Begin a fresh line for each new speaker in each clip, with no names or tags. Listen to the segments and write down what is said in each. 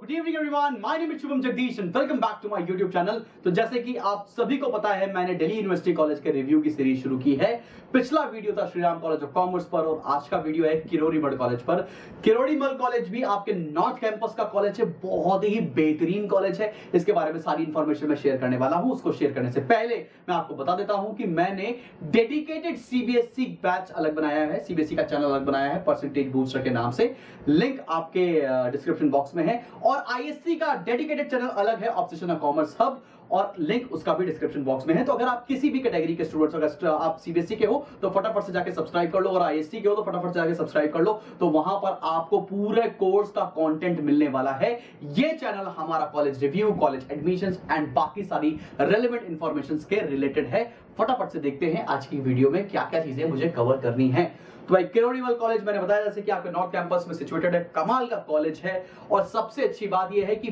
Good evening everyone, my name is Shubham Jagdish and welcome back to my YouTube channel. तो जैसे कि आप सभी को पता है, मैंने दिल्ली यूनिवर्सिटी कॉलेज के रिव्यू की सीरीज शुरू की है। पिछला वीडियो था Shri Ram college of commerce पर और आज का वीडियो है किरोड़ीमल कॉलेज पर। किरोड़ीमल कॉलेज भी आपके नॉर्थ कैंपस का कॉलेज है, बहुत ही बेहतरीन कॉलेज है। इसके बारे में सारी इंफॉर्मेशन मैं शेयर करने वाला हूं। उसको शेयर करने से पहले मैं आपको बता देता हूं कि मैंने डेडिकेटेड सीबीएसई बैच अलग बनाया है, सीबीएसई का चैनल अलग बनाया है परसेंटेज बूस्टर के नाम से। लिंक आपके डिस्क्रिप्शन बॉक्स में है। और आईएससी का डेडिकेटेड चैनल अलग है, ऑब्सेशन ऑफ कॉमर्स हब, और लिंक उसका भी डिस्क्रिप्शन बॉक्स में है। तो अगर आप किसी भी कैटेगरी के स्टूडेंट्स, अगर आप सीबीएसई के हो तो फटाफट से जाके सब्सक्राइब कर लो, और आईएससी के हो तो फटाफट से जाके सब्सक्राइब कर लो। तो वहां पर आपको पूरे कोर्स का कंटेंट मिलने वाला है। ये चैनल हमारा college review, college admissions and बाकी सारी रेलेवेंट इंफॉर्मेशन के रिलेटेड है। फटाफट से देखते हैं आज की वीडियो में क्या क्या चीजें मुझे कवर करनी है। तो भाई किरोड़ीमल कॉलेज मैंने बताया जैसे कि आपके नॉर्थ कैंपस में सिचुएटेड है, कमाल का कॉलेज है। और सबसे अच्छी बात यह है कि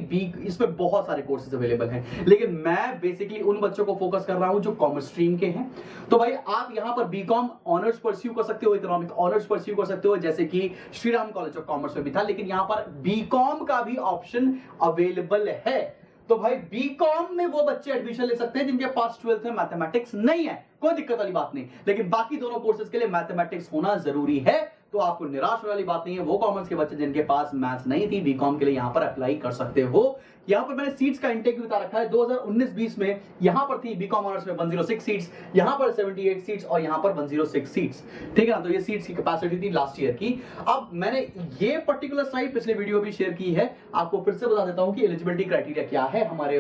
इसमें बहुत सारे कोर्सेज अवेलेबल हैं, लेकिन मैं बेसिकली उन बच्चों को फोकस कर रहा हूं जो कॉमर्स स्ट्रीम के हैं। तो भाई आप यहां पर बीकॉम ऑनर्स परस्यू कर सकते हो, इकोनॉमिक ऑनर्स परस्यू कर सकते हो, जैसे कि Shri Ram college of commerce में भी था, लेकिन यहां पर बीकॉम का भी ऑप्शन अवेलेबल है। तो भाई बीकॉम में वो बच्चे एडमिशन ले सकते हैं जिनके पास 12th में मैथमेटिक्स नहीं है, कोई दिक्कत वाली बात नहीं। लेकिन बाकी दोनों कोर्सेज के लिए मैथमेटिक्स होना जरूरी है, तो आपको निराश होने वाली बात नहीं है। वो कॉमर्स के बच्चे जिनके पास मैथ्स नहीं थी, बीकॉम के लिए यहां पर अप्लाई कर सकते हो। यहां पर मैंने सीट्स का इंटेक भी बता रखा है। 2019-20 में यहां पर थी बीकॉम ऑनर्स में 106 सीट्स, यहां पर 78 सीट्स और यहां पर 106 सीट्स। ठीक है ना। तो ये सीट्स की कैपेसिटी थी लास्ट ईयर की। अब मैंने ये पर्टिकुलर स्लाइड पिछले वीडियो भी शेयर की है, आपको फिर से बता देता हूं कि एलिजिबिलिटी क्राइटेरिया क्या है हमारे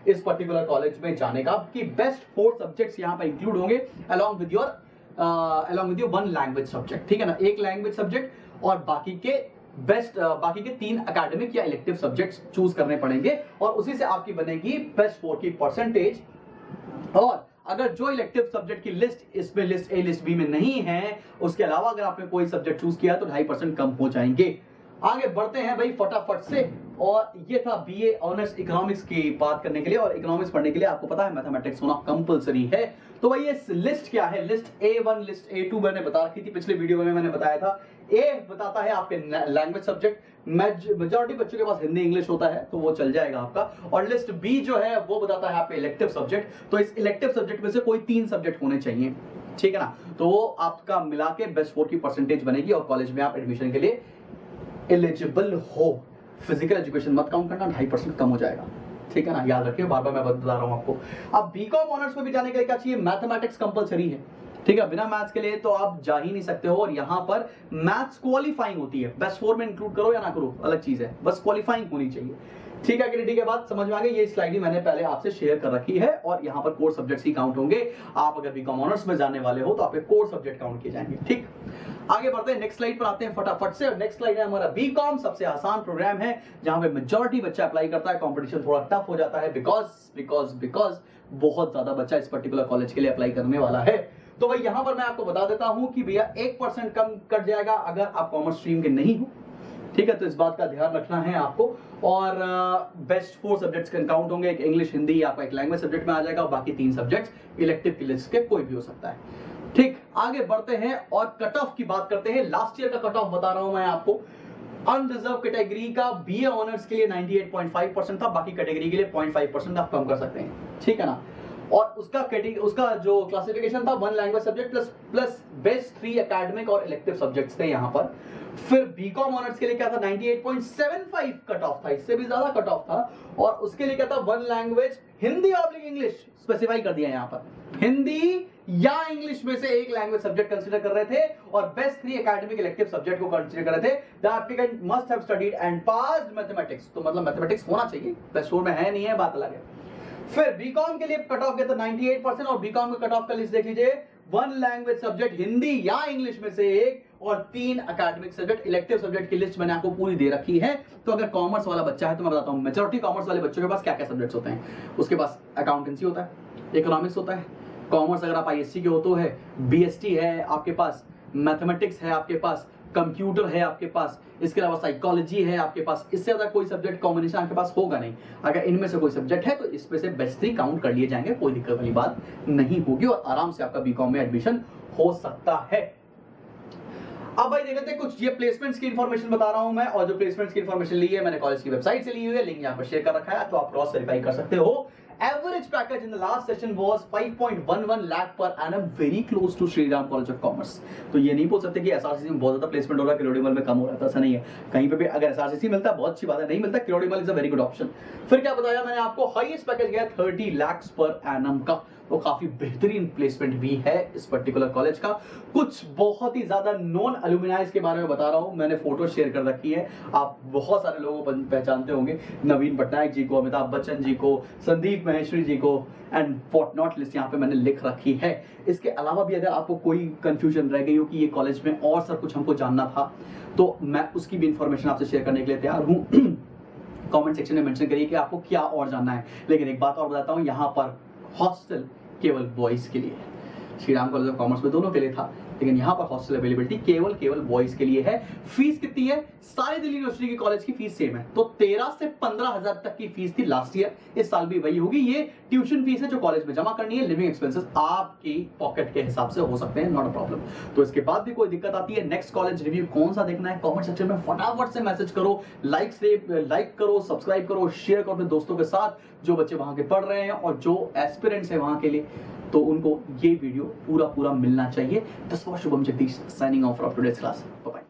इस पर्टिकुलर कॉलेज में जाने का, कि बेस्ट 4 सब्जेक्ट्स यहां पर इंक्लूड होंगे along with your 1 language subject. ठीक है ना, 1 लैंग्वेज सब्जेक्ट और बाकी के 3 एकेडमिक या इलेक्टिव सब्जेक्ट्स चूज करने पड़ेंगे, और उसी से आपकी बनेगी बेस्ट 4 की परसेंटेज। और अगर जो इलेक्टिव सब्जेक्ट की लिस्ट इसमें लिस्ट ए लिस्ट बी में नहीं है, उसके अलावा अगर आपने कोई सब्जेक्ट चूज किया तो 2.5% कम हो जाएंगे। आगे बढ़ते हैं भाई फटाफट से। और ये था बीए ऑनर्स इकोनॉमिक्स की बात करने के लिए, और इकोनॉमिक्स पढ़ने के लिए आपको पता है मैथमेटिक्स होना कंपलसरी है। तो भाई ये लिस्ट क्या है, लिस्ट A1, लिस्ट A2 मैंने बता रखी थी पिछले वीडियो में, मैंने बताया था। ए बताता है आपके लैंग्वेज सब्जेक्ट, मेजॉरिटी बच्चों के पास हिंदी इंग्लिश होता है तो वो चल जाएगा आपका। और लिस्ट बी जो है वो बताता है आपके इलेक्टिव सब्जेक्ट। तो इस इलेक्टिव सब्जेक्ट में से कोई 3 सब्जेक्ट होने चाहिए, ठीक है ना। तो वो आपका मिला के बेस्ट 4 की परसेंटेज बनेगी और कॉलेज में आप एडमिशन के लिए एलिजिबल हो। फिजिकल एजुकेशन मत काउंट करना, 2.5% कम हो जाएगा, ठीक है ना, याद रखिए, बार बार मैं बता रहा हूं आपको। अब बीकॉम ऑनर्स में भी जाने के लिए क्या चाहिए, मैथमेटिक्स कंपलसरी है, ठीक है। बिना मैथ्स के लिए तो आप जा ही नहीं सकते हो। और यहां पर मैथ्स क्वालिफाइंग होती है, बेस्ट 4 में इंक्लूड करो या ना करो अलग चीज है, बस क्वालिफाइंग होनी चाहिए, ठीक है। ठीक है, बात समझ में आ गई। ये स्लाइड ही मैंने पहले आपसे शेयर कर रखी है, और यहां पर कोर सब्जेक्ट्स ही काउंट होंगे। आप अगर बीकॉम ऑनर्स में जाने वाले हो तो आपके कोर सब्जेक्ट काउंट किए जाएंगे, ठीक। आगे बढ़ते हैं, नेक्स्ट स्लाइड पर आते हैं फटाफट से। नेक्स्ट स्लाइड है हमारा बीकॉम, सबसे आसान प्रोग्राम है जहां पे मेजॉरिटी बच्चा अप्लाई करता है। कंपटीशन थोड़ा टफ हो जाता है बिकॉज बहुत ज्यादा बच्चा इस पर्टिकुलर कॉलेज के लिए अप्लाई करने वाला है। तो भाई यहां पर मैं आपको बता देता हूं कि भैया 1% कम कट जाएगा अगर आप कॉमर्स स्ट्रीम के नहीं हो, ठीक है। तो इस बात का ध्यान रखना है आपको। और बेस्ट 4 सब्जेक्ट्स काउंट होंगे, एक इंग्लिश हिंदी आपका एक लैंग्वेज सब्जेक्ट में आ जाएगा, और बाकी 3 सब्जेक्ट्स इलेक्टिव की लिस्ट के कोई भी हो सकता है, ठीक। आगे बढ़ते हैं और कट ऑफ की बात करते हैं। लास्ट ईयर का कट ऑफ बता रहा हूं मैं आपको। अनरिजर्व कैटेगरी का बीए ऑनर्स के लिए 98.5% था, बाकी कैटेगरी के लिए 0.5% आप कम कर सकते हैं, ठीक है ना। और उसका जो क्लासिफिकेशन था 1 language subject plus best 3 academic और इलेक्टिव सब्जेक्ट्स थे यहां पर। फिर बीकॉम ऑनर्स के लिए क्या था, 98.75 कट ऑफ था, इससे भी ज्यादा कट ऑफ था। और उसके लिए क्या था, 1 लैंग्वेज हिंदी और इंग्लिश स्पेसिफाई कर दिया यहां पर, हिंदी या इंग्लिश में से 1 लैंग्वेज सब्जेक्ट कंसीडर कर रहे थे, और बेस्ट 3 एकेडमिक इलेक्टिव सब्जेक्ट को कंसीडर कर रहे थे। The applicant must have studied and passed mathematics, तो मतलब मैथमेटिक्स होना चाहिए, बेस्ट 4 में है नहीं है बात अलग है। फिर बीकॉम के लिए कट ऑफ गया था 98%, और बीकॉम के कट ऑफ का लिस्ट देख लीजिए, 1 लैंग्वेज सब्जेक्ट हिंदी या इंग्लिश में से 1 और 3 एकेडमिक सब्जेक्ट इलेक्टिव सब्जेक्ट की लिस्ट मैंने आपको पूरी दे रखी है। तो अगर कॉमर्स वाला बच्चा है तो मैं बताता हूं मेजॉरिटी कॉमर्स वाले बच्चों के पास क्या क्या सब्जेक्ट्स होते हैं। उसके पास अकाउंटेंसी होता है, इकोनॉमिक्स होता है, कॉमर्स अगर आप आईएससी के हो तो है, बीएसटी है आपके पास, मैथमेटिक्स है आपके पास, कंप्यूटर है आपके पास, इसके अलावा साइकोलॉजी है आपके पास। इससे ज्यादा कोई सब्जेक्ट कॉम्बिनेशन आपके पास होगा नहीं। अगर इनमें से कोई सब्जेक्ट है तो इसमें से बेस्ट 3 काउंट कर लिए जाएंगे, कोई दिक्कत वाली बात नहीं होगी, और आराम से आपका बीकॉम में एडमिशन हो सकता है। अब भाई देख लेते हैं कुछ ये प्लेसमेंट्स की इन्फॉर्मेशन बता रहा हूं मैं, और जो प्लेसमेंट्स की इन्फॉर्मेशन ली है मैंने कॉलेज की वेबसाइट से ली हुई है, लिंक यहां पर शेयर कर रखा है, तो आप क्रॉस वेरीफाई कर सकते हो। Average package in the last session was 5.11 lakh per annum, very close to Shriram College of Commerce। तो ये नहीं बोल सकते कि एसआरसीसी में बहुत ज्यादा प्लेसमेंट हो रहा है, किरोड़ीमल में कम हो रहा है, ऐसा नहीं है। कहीं पे भी अगर एसआरसीसी मिलता है बहुत अच्छी बात है, नहीं मिलता Kirorimal is a very good option. फिर क्या बताया मैंने आपको, हाईएस्ट पैकेज गया 30 lakhs पर एनम का, तो काफी बेहतरीन प्लेसमेंट भी है इस पर्टिकुलर कॉलेज का। कुछ बहुत ही ज्यादा नॉन अलुमिनाइज के बारे में बता रहा हूं, मैंने फोटो शेयर कर रखी है, आप बहुत सारे लोगों को पहचानते होंगे, नवीन पटनायक जी को, अमिताभ बच्चन जी को, संदीप महेश्वरी जी को, एंड व्हाट नॉट लिस्ट यहाँ पे मैंने लिख रखी है। इसके अलावा भी अगर आपको कोई कंफ्यूजन रह गई हो कि ये कॉलेज में और सर कुछ हमको जानना था, तो मैं उसकी भी इंफॉर्मेशन आपसे शेयर करने के लिए तैयार हूँ। कमेंट सेक्शन में मेंशन करिए कि आपको क्या और जानना है। लेकिन एक बात और बताता हूँ, यहाँ पर हॉस्टल केवल बॉयज के लिए है। श्रीराम कॉलेज ऑफ कॉमर्स में दोनों के लिए था, लेकिन यहाँ पर हॉस्टल अवेलेबिलिटी केवल बॉयज के लिए है। फीस कितनी है? सारे दिल्ली यूनिवर्सिटी की कॉलेज की फीस सेम है, तो 13 से 15,000 तक की फीस थी लास्ट ईयर, इस साल भी वही होगी। ये ट्यूशन फीस है जो कॉलेज में जमा करनी है, लिविंग एक्सपेंसेस आपकी पॉकेट के हिसाब से हो सकते हैं, नॉट अ प्रॉब्लम। तो इसके बाद भी कोई दिक्कत आती है, नेक्स्ट कॉलेज रिव्यू कौन सा देखना है, कॉमेंट सेक्शन में फटाफट से मैसेज करो, लाइक करो, सब्सक्राइब करो, शेयर करो अपने दोस्तों के साथ, जो बच्चे वहां के पढ़ रहे हैं और जो एस्पिरेंट्स है वहां के लिए, तो उनको ये वीडियो पूरा मिलना चाहिए। This was Shubham Jagdish signing off from today's class. Bye bye.